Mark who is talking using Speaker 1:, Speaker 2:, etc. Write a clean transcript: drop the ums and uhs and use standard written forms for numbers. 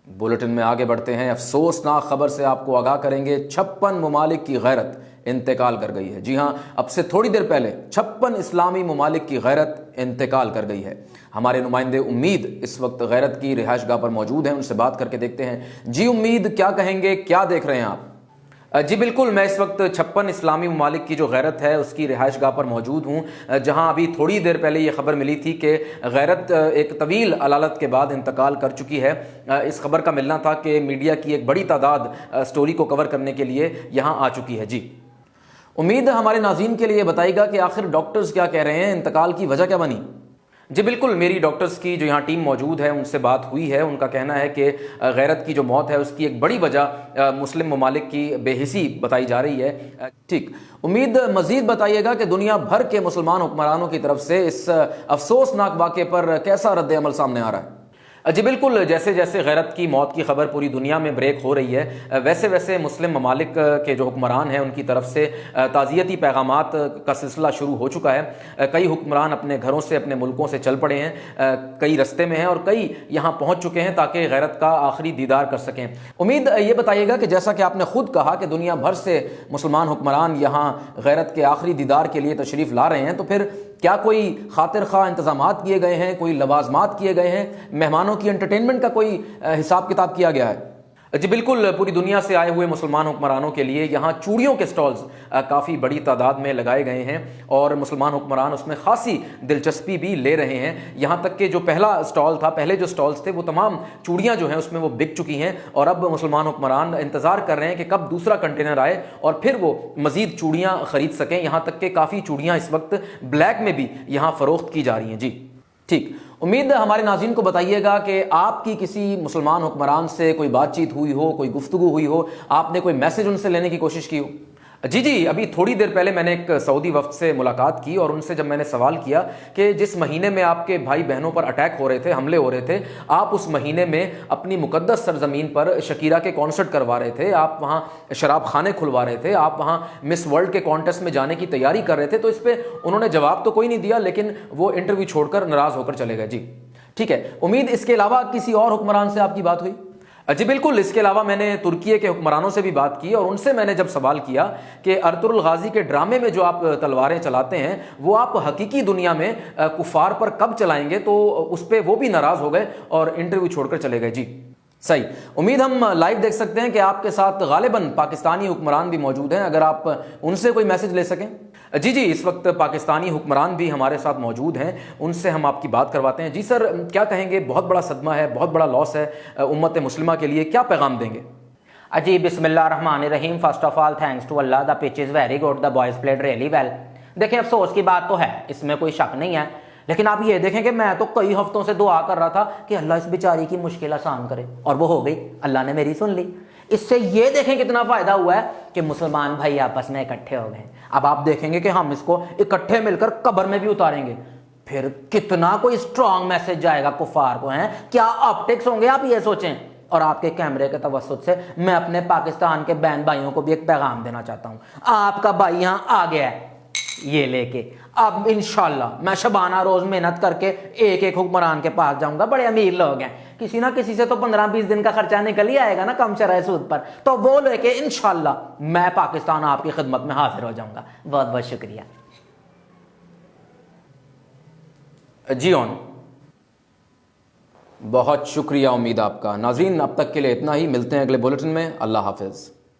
Speaker 1: Bulletin में आगे बढ़ते हैं। अफसोसनाक खबर से आपको आगाह करेंगे। 56 ममालिक की गैरत इंतकाल कर गई है। जी हां, अब से थोड़ी देर पहले 56 इस्लामी ममालिक की गैरत इंतकाल कर गई है। हमारे नुमाइंदे उम्मीद इस वक्त गैरत की रिहाइशगाह पर मौजूद हैं, उनसे बात करके देखते हैं। जी उम्मीद, क्या कहेंगे, क्या देख रहे हैं आप? जी बिल्कुल, मैं इस वक्त 56 इस्लामी ममालिक की जो गैरत है उसकी रिहाइशगाह पर मौजूद हूँ, जहाँ अभी थोड़ी देर पहले ये खबर मिली थी कि गैरत एक तवील अलालत के बाद इंतकाल कर चुकी है। इस खबर का मिलना था कि मीडिया की एक बड़ी तादाद स्टोरी को कवर करने के लिए यहाँ आ चुकी है। जी उम्मीद हमारे नाज़रीन के लिए बताइएगा कि आखिर डॉक्टर्स क्या कह रहे हैं, इंतकाल की वजह क्या बनी। जी बिल्कुल, मेरी डॉक्टर्स की जो यहाँ टीम मौजूद है उनसे बात हुई है। उनका कहना है कि गैरत की जो मौत है उसकी एक बड़ी वजह मुस्लिम ममालिक की बेहिसी बताई जा रही है। ठीक, उम्मीद मज़ीद बताइएगा कि दुनिया भर के मुसलमान हुक्मरानों की तरफ से इस अफसोसनाक वाक़े पर कैसा रद्द अमल सामने आ रहा है। जी बिल्कुल, जैसे जैसे गैरत की मौत की खबर पूरी दुनिया में ब्रेक हो रही है, वैसे वैसे मुस्लिम ममालिक के जो हुक्मरान हैं उनकी तरफ से ताज़ियती पैगामात का सिलसिला शुरू हो चुका है। कई हुक्मरान अपने घरों से, अपने मुल्कों से चल पड़े हैं, कई रस्ते में हैं और कई यहाँ पहुँच चुके हैं ताकि गैरत का आखिरी दीदार कर सकें। उम्मीद ये बताइएगा कि जैसा कि आपने खुद कहा कि दुनिया भर से मुसलमान हुक्मरान यहाँ गैरत के आखिरी दीदार के लिए तशरीफ़ ला रहे हैं, तो फिर क्या कोई खातिर खा इंतजामात किए गए हैं, कोई लवाजमात किए गए हैं, मेहमानों की एंटरटेनमेंट का कोई हिसाब किताब किया गया है? जी बिल्कुल, पूरी दुनिया से आए हुए मुसलमान हुक्मरानों के लिए यहाँ चूड़ियों के स्टॉल्स काफ़ी बड़ी तादाद में लगाए गए हैं और मुसलमान हुक्मरान उसमें खासी दिलचस्पी भी ले रहे हैं। यहाँ तक कि जो पहला स्टॉल था, पहले जो स्टॉल्स थे, वो तमाम चूड़ियाँ जो हैं उसमें वो बिक चुकी हैं और अब मुसलमान हुक्मरान इंतज़ार कर रहे हैं कि कब दूसरा कंटेनर आए और फिर वो मज़ीद चूड़ियाँ ख़रीद सकें। यहाँ तक कि काफ़ी चूड़ियाँ इस वक्त ब्लैक में भी यहाँ फ़रोख्त की जा रही हैं। जी ठीक, उम्मीद हमारे नाज़रीन को बताइएगा कि आपकी किसी मुसलमान हुक्मरान से कोई बातचीत हुई हो, कोई गुफ्तगू हुई हो, आपने कोई मैसेज उनसे लेने की कोशिश की हो। जी, अभी थोड़ी देर पहले मैंने एक सऊदी वफ्द से मुलाकात की और उनसे जब मैंने सवाल किया कि जिस महीने में आपके भाई बहनों पर अटैक हो रहे थे, हमले हो रहे थे, आप उस महीने में अपनी मुकद्दस सरजमीन पर शकीरा के कॉन्सर्ट करवा रहे थे, आप वहाँ शराब खाने खुलवा रहे थे, आप वहाँ मिस वर्ल्ड के कॉन्टेस्ट में जाने की तैयारी कर रहे थे, तो इस पर उन्होंने जवाब तो कोई नहीं दिया, लेकिन वो इंटरव्यू छोड़कर नाराज़ होकर चले गए। जी ठीक है, उम्मीद इसके अलावा किसी और हुक्मरान से आपकी बात हुई? जी बिल्कुल, इसके अलावा मैंने तुर्की के हुक्मरानों से भी बात की और उनसे मैंने जब सवाल किया कि अर्तुगरुल गाजी के ड्रामे में जो आप तलवारें चलाते हैं वो आप हकीकी दुनिया में कुफार पर कब चलाएंगे, तो उस पर वो भी नाराज़ हो गए और इंटरव्यू छोड़कर चले गए। जी सही, उम्मीद हम लाइव देख सकते हैं कि आपके साथ गालिबन पाकिस्तानी हुक्मरान भी मौजूद हैं, अगर आप उनसे कोई मैसेज ले सकें। जी, इस वक्त पाकिस्तानी हुक्मरान भी हमारे साथ मौजूद हैं, उनसे हम आपकी बात करवाते हैं। जी सर, क्या कहेंगे? बहुत बड़ा सदमा है, बहुत बड़ा लॉस है उम्मत मुस्लिमा के लिए, क्या पैगाम देंगे?
Speaker 2: जी बिस्मिल्लाहिर्रहमानिर्रहीम। First of all thanks to Allah, the pitch is very good, the boys played really well. देखिए, अफसोस की बात तो है, इसमें कोई शक नहीं है, लेकिन आप ये देखें कि मैं तो कई हफ्तों से दुआ कर रहा था कि अल्लाह इस बेचारी की मुश्किल आसान करे, और वो हो गई, अल्लाह ने मेरी सुन ली। इससे ये देखें कितना फ़ायदा हुआ है कि मुसलमान भाई आपस में इकट्ठे हो गए। अब आप देखेंगे कि हम इसको इकट्ठे मिलकर कब्र में भी उतारेंगे, फिर कितना कोई स्ट्रांग मैसेज जाएगा कुफार को, हैं क्या ऑप्टिक्स होंगे, आप ये सोचें। और आपके कैमरे के तवस्सुत से मैं अपने पाकिस्तान के बहन भाइयों को भी एक पैगाम देना चाहता हूँ। आपका भाई यहाँ आ गया है ये लेके, अब इंशाल्लाह मैं शबाना रोज मेहनत करके एक एक हुक्मरान के पास जाऊंगा। बड़े अमीर लोग हैं, किसी ना किसी से तो 15-20 दिन का खर्चा निकल ही आएगा ना कम शरह सूद पर, तो वो लेके इंशाल्लाह मैं पाकिस्तान आपकी खिदमत में हाजिर हो जाऊंगा। बहुत बहुत शुक्रिया।
Speaker 1: जी ऑन, बहुत शुक्रिया उम्मीद आपका। नाज़रीन, अब तक के लिए इतना ही, मिलते हैं अगले बुलेटिन में। अल्लाह हाफिज़।